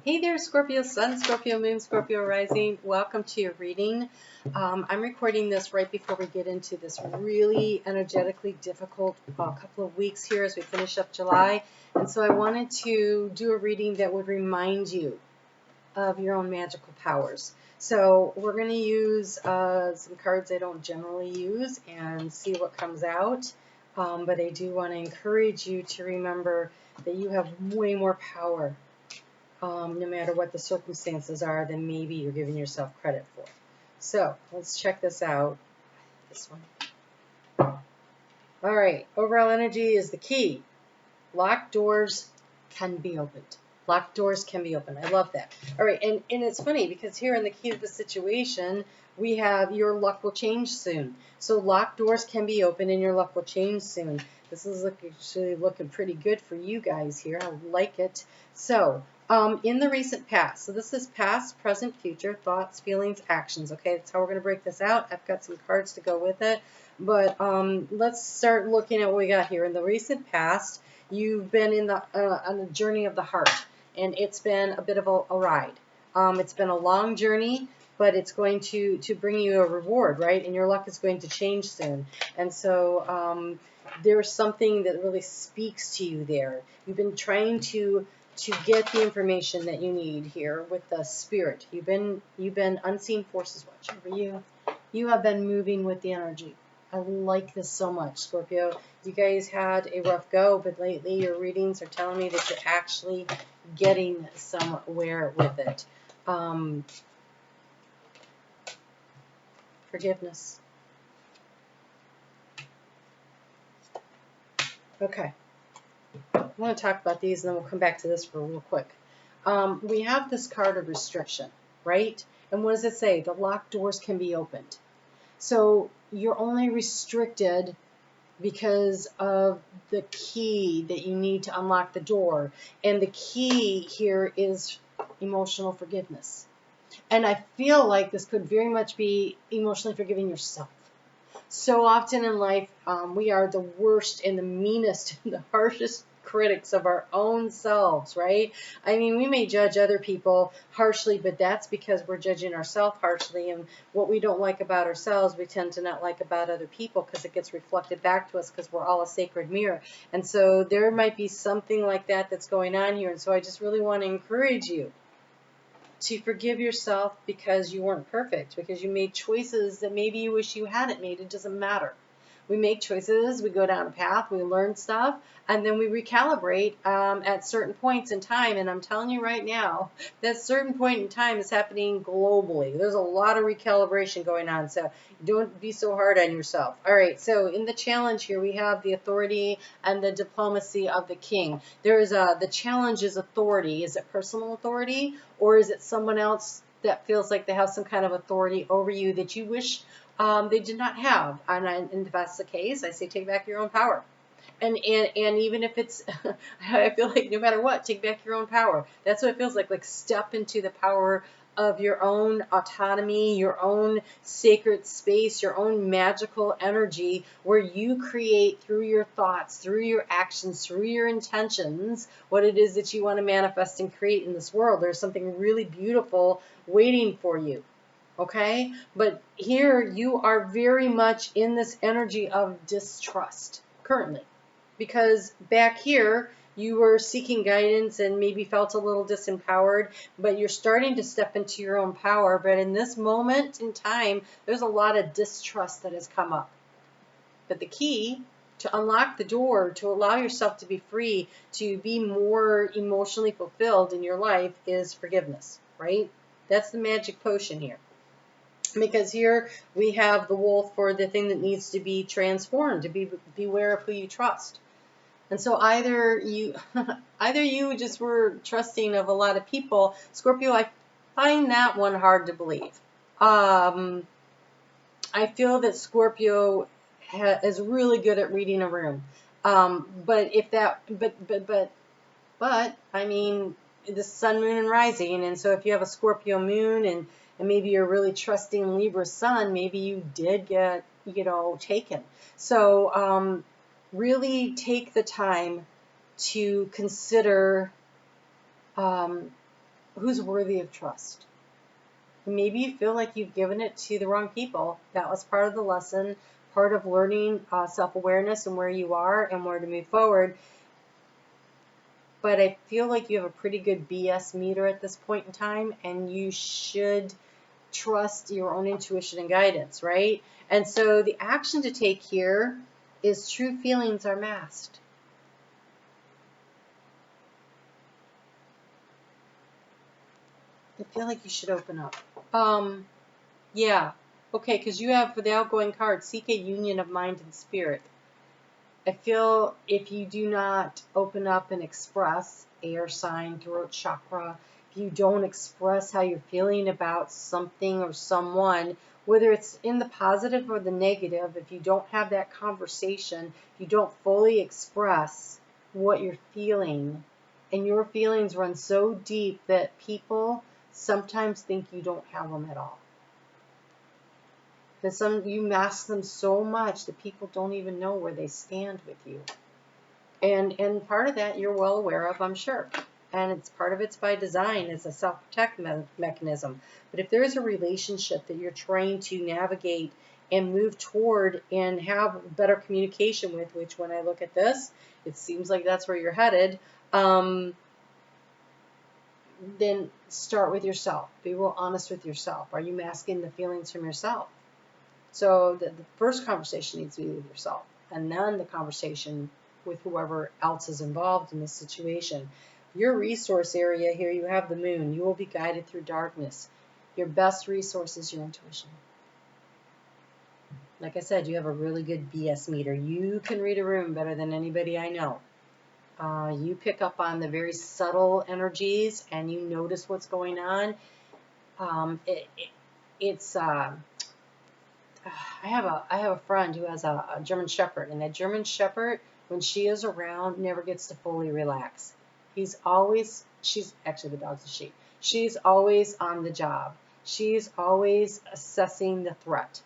Hey there, Scorpio Sun, Scorpio Moon, Scorpio Rising. Welcome to your reading. I'm recording this right before we get into this really energetically difficult couple of weeks here as we finish up July. And so I wanted to do a reading that would remind you of your own magical powers. So we're going to use some cards I don't generally use and see what comes out. But I do want to encourage you to remember that you have way more power no matter what the circumstances are, than maybe you're giving yourself credit for. So let's check this out. This one. All right. Overall energy is the key. Locked doors can be opened. Locked doors can be opened. I love that. All right. And it's funny because here in the key of the situation, we have your luck will change soon. So locked doors can be opened and your luck will change soon. This is actually looking pretty good for you guys here. I like it. So in the recent past, so this is past, present, future, thoughts, feelings, actions. Okay, that's how we're going to break this out. I've got some cards to go with it. But let's start looking at what we got here. In the recent past, you've been in the on a journey of the heart, and it's been a bit of a ride. It's been a long journey, but it's going to bring you a reward, right? And your luck is going to change soon. And so there's something that really speaks to you there. You've been trying to get the information that you need here with the spirit. You've been unseen forces watch over you. You have been moving with the energy. I like this so much, Scorpio. You guys had a rough go, but lately your readings are telling me that you're actually getting somewhere with it. Forgiveness. Okay. I want to talk about these, and then we'll come back to this for real quick. We have this card of restriction, right? And what does it say? The locked doors can be opened. So you're only restricted because of the key that you need to unlock the door. And the key here is emotional forgiveness. And I feel like this could very much be emotionally forgiving yourself. So often in life, we are the worst and the meanest and the harshest critics of our own selves, right? I mean, we may judge other people harshly, but that's because we're judging ourselves harshly. And what we don't like about ourselves, we tend to not like about other people because it gets reflected back to us because we're all a sacred mirror. And so there might be something like that that's going on here. And so I just really want to encourage you to forgive yourself because you weren't perfect, because you made choices that maybe you wish you hadn't made. It doesn't matter. We make choices, we go down a path, we learn stuff, and then we recalibrate at certain points in time. And I'm telling you right now, that certain point in time is happening globally. There's a lot of recalibration going on, so don't be so hard on yourself. All right, so in the challenge here, we have the authority and the diplomacy of the king. There is the challenge is authority. Is it personal authority, or is it someone else that feels like they have some kind of authority over you that you wish they did not have? And if that's the case, I say take back your own power. And even if it's, I feel like no matter what, take back your own power. That's what it feels like. Like step into the power of your own autonomy, your own sacred space, your own magical energy, where you create through your thoughts, through your actions, through your intentions, what it is that you want to manifest and create in this world. There's something really beautiful waiting for you. Okay? But here you are very much in this energy of distrust currently. Because back here, you were seeking guidance and maybe felt a little disempowered, but you're starting to step into your own power. But in this moment in time, there's a lot of distrust that has come up. But the key to unlock the door, to allow yourself to be free, to be more emotionally fulfilled in your life is forgiveness, right? That's the magic potion here. Because here we have the wolf for the thing that needs to be transformed, to beware of who you trust. And so either you just were trusting of a lot of people. Scorpio, I find that one hard to believe. I feel that Scorpio is really good at reading a room. But I mean, the sun, moon, and rising. And so if you have a Scorpio moon and maybe you're really trusting Libra sun, maybe you did get, taken. So, really take the time to consider who's worthy of trust. Maybe you feel like you've given it to the wrong people. That was part of the lesson, part of learning self-awareness and where you are and where to move forward. But I feel like you have a pretty good BS meter at this point in time, and you should trust your own intuition and guidance, right? And so the action to take here is true feelings are masked. I feel like you should open up. Yeah. Okay, because you have, for the outgoing card, seek a union of mind and spirit. I feel if you do not open up and express, air sign, throat chakra, if you don't express how you're feeling about something or someone, whether it's in the positive or the negative, if you don't have that conversation, if you don't fully express what you're feeling, and your feelings run so deep that people sometimes think you don't have them at all. That you mask them so much that people don't even know where they stand with you. And part of that you're well aware of, I'm sure. And it's part of it's by design. It's a self-protect mechanism. But if there is a relationship that you're trying to navigate and move toward and have better communication with, which when I look at this, it seems like that's where you're headed, then start with yourself. Be real honest with yourself. Are you masking the feelings from yourself? So the first conversation needs to be with yourself, and then the conversation with whoever else is involved in this situation. Your resource area here, you have the moon. You will be guided through darkness. Your best resource is your intuition. Like I said, you have a really good BS meter. You can read a room better than anybody I know. You pick up on the very subtle energies, and you notice what's going on. I have a friend who has a German Shepherd, and that German Shepherd, when she is around, never gets to fully relax. She's actually, the dog's a she. She's always on the job. She's always assessing the threat.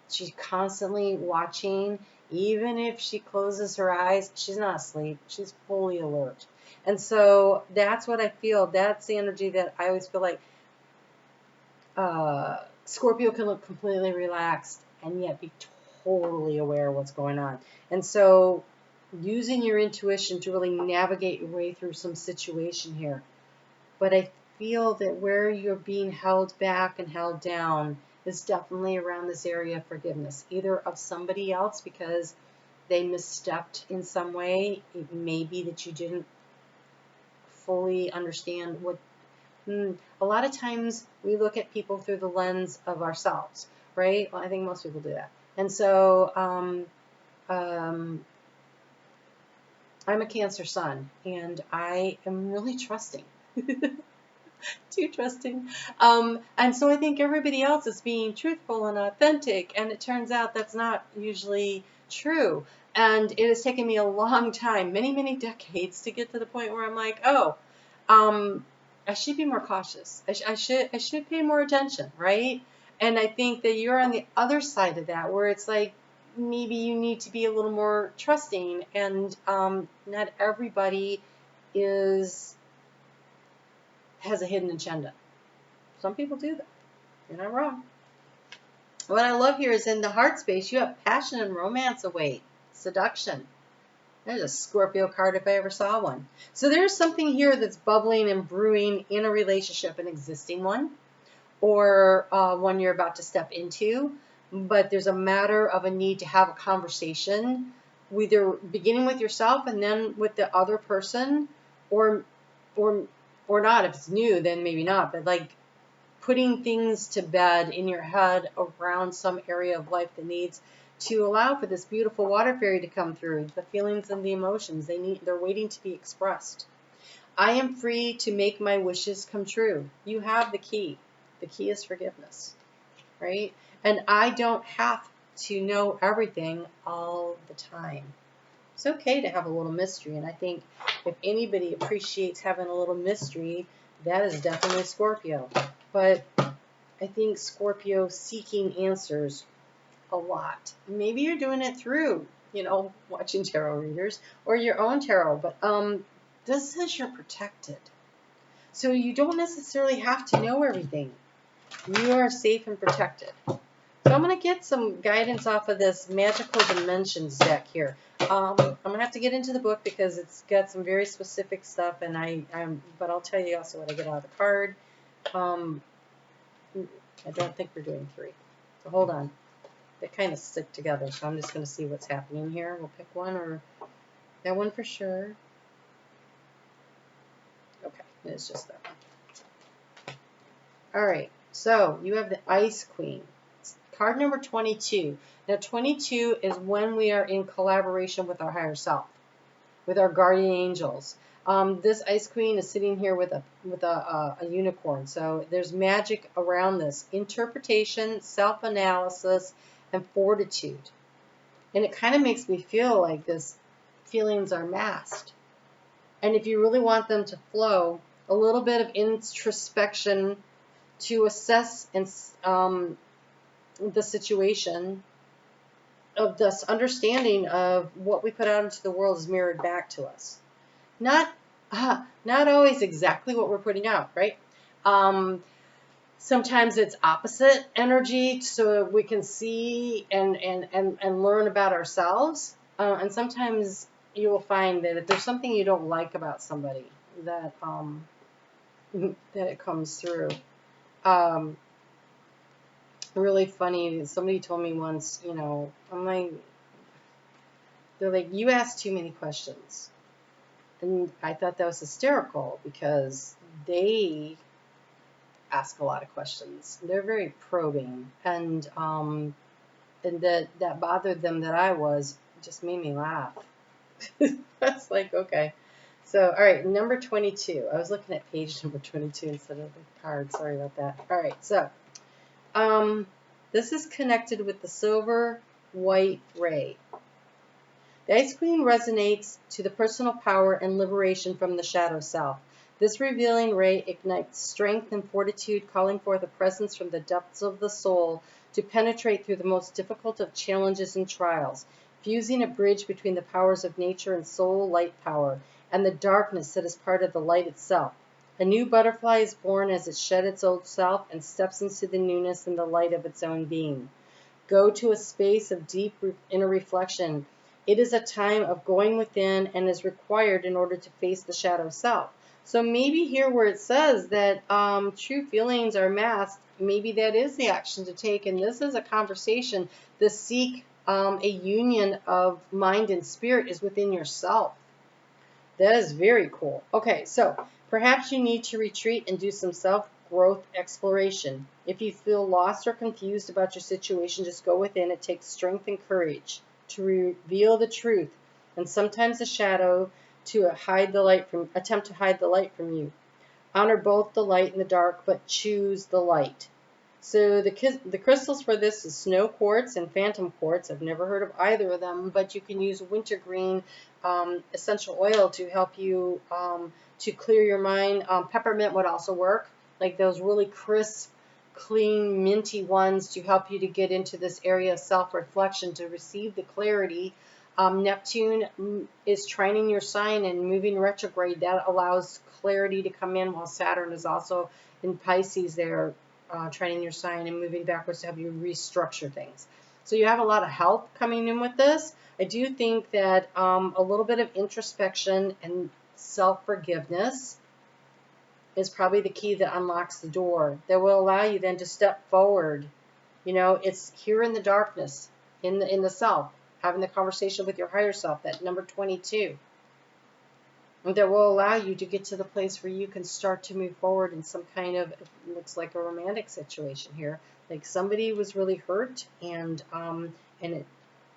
She's constantly watching. Even if she closes her eyes, she's not asleep. She's fully alert. And so that's what I feel. That's the energy that I always feel like Scorpio can look completely relaxed and yet be totally aware of what's going on. And so using your intuition to really navigate your way through some situation here. But I feel that where you're being held back and held down is definitely around this area of forgiveness, either of somebody else because they misstepped in some way. It may be that you didn't fully understand what. A lot of times we look at people through the lens of ourselves, right? Well, I think most people do that. And so I'm a Cancer sun, and I am really trusting. Too trusting. And so I think everybody else is being truthful and authentic, and it turns out that's not usually true. And it has taken me a long time, many, many decades, to get to the point where I'm like, oh, I should be more cautious. I should pay more attention, right? And I think that you're on the other side of that, where it's like maybe you need to be a little more trusting, and not everybody has a hidden agenda. Some people do that. You're not wrong. What I love here is in the heart space, you have passion and romance await, seduction. There's a Scorpio card if I ever saw one. So there's something here that's bubbling and brewing in a relationship, an existing one, or one you're about to step into. But there's a matter of a need to have a conversation, either beginning with yourself and then with the other person, or not. If it's new, then maybe not. But like putting things to bed in your head around some area of life that needs to allow for this beautiful water fairy to come through, the feelings and the emotions they're waiting to be expressed. I am free to make my wishes come true. You have the key. The key is forgiveness, right? And I don't have to know everything all the time. It's okay to have a little mystery, and I think if anybody appreciates having a little mystery, that is definitely Scorpio. But I think Scorpio seeking answers a lot. Maybe you're doing it through, watching tarot readers or your own tarot, but this says you're protected. So you don't necessarily have to know everything. You are safe and protected. So I'm going to get some guidance off of this Magical Dimensions deck here. I'm going to have to get into the book because it's got some very specific stuff, and but I'll tell you also what I get out of the card. I don't think we're doing 3. So hold on. They kind of stick together, so I'm just going to see what's happening here. We'll pick one, or that one for sure. Okay, it's just that one. All right, so you have the Ice Queen. Card number 22. Now, 22 is when we are in collaboration with our higher self, with our guardian angels. This Ice Queen is sitting here with a unicorn. So there's magic around this. Interpretation, self-analysis, and fortitude. And it kind of makes me feel like this feelings are masked. And if you really want them to flow, a little bit of introspection to assess and the situation of this understanding of what we put out into the world is mirrored back to us. Not always exactly what we're putting out, right? Sometimes it's opposite energy, so we can see and learn about ourselves. And sometimes you will find that if there's something you don't like about somebody, that that it comes through. Really funny. Somebody told me once, I'm like, they're like, you ask too many questions. And I thought that was hysterical because they ask a lot of questions. They're very probing, and that bothered them that I was, just made me laugh. That's like, okay. So, all right, number 22. I was looking at page number 22 instead of the card. Sorry about that. All right, so this is connected with the silver white ray. The Ice Queen resonates to the personal power and liberation from the shadow self. This revealing ray ignites strength and fortitude, calling forth a presence from the depths of the soul to penetrate through the most difficult of challenges and trials, fusing a bridge between the powers of nature and soul light power, and the darkness that is part of the light itself. A new butterfly is born as it sheds its old self and steps into the newness and the light of its own being. Go to a space of deep inner reflection. It is a time of going within and is required in order to face the shadow self. So maybe here where it says that true feelings are masked, maybe that is the action to take. And this is a conversation. The seek a union of mind and spirit is within yourself. That is very cool. Okay, so perhaps you need to retreat and do some self-growth exploration. If you feel lost or confused about your situation, just go within. It takes strength and courage to reveal the truth, and sometimes the shadow to attempt to hide the light from you. Honor both the light and the dark, but choose the light. So the crystals for this is snow quartz and phantom quartz. I've never heard of either of them, but you can use wintergreen essential oil to help you to clear your mind. Peppermint would also work, like those really crisp, clean, minty ones to help you to get into this area of self-reflection to receive the clarity. Neptune is trining your sign and moving retrograde. That allows clarity to come in, while Saturn is also in Pisces there, trining your sign and moving backwards to help you restructure things. So you have a lot of help coming in with this. I do think that a little bit of introspection and self-forgiveness is probably the key that unlocks the door that will allow you then to step forward. It's here in the darkness, in the self, having the conversation with your higher self, that number 22. That will allow you to get to the place where you can start to move forward in some kind of, it looks like a romantic situation here. Like somebody was really hurt, and it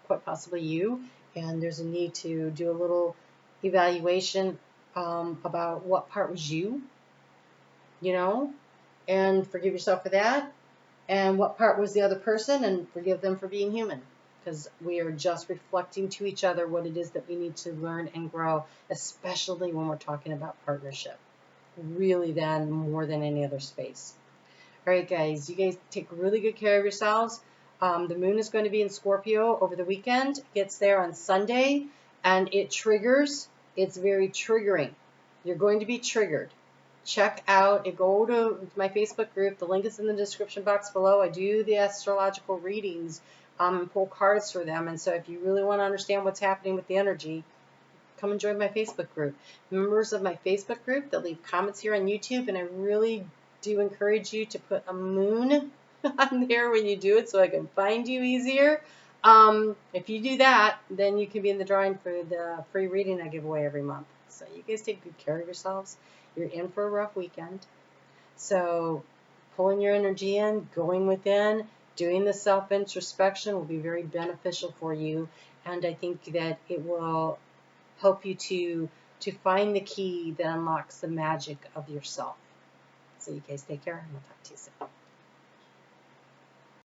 quite possibly you, and there's a need to do a little evaluation about what part was you, and forgive yourself for that, and what part was the other person, and forgive them for being human. Because we are just reflecting to each other what it is that we need to learn and grow, especially when we're talking about partnership. Really, then, more than any other space. All right, guys, you guys take really good care of yourselves. The moon is going to be in Scorpio over the weekend. It gets there on Sunday, and it triggers. It's very triggering. You're going to be triggered. check out and go to my Facebook group. The link is in the description box below. I do the astrological readings and pull cards for them. And so if you really want to understand what's happening with the energy, come and join my Facebook group. Members of my Facebook group that leave comments here on YouTube, and I really do encourage you to put a moon on there when you do it so I can find you easier. If you do that, then you can be in the drawing for the free reading I give away every month. So you guys take good care of yourselves. You're in for a rough weekend. So pulling your energy in, going within, doing the self-introspection will be very beneficial for you. And I think that it will help you to find the key that unlocks the magic of yourself. So you guys take care, and we'll talk to you soon.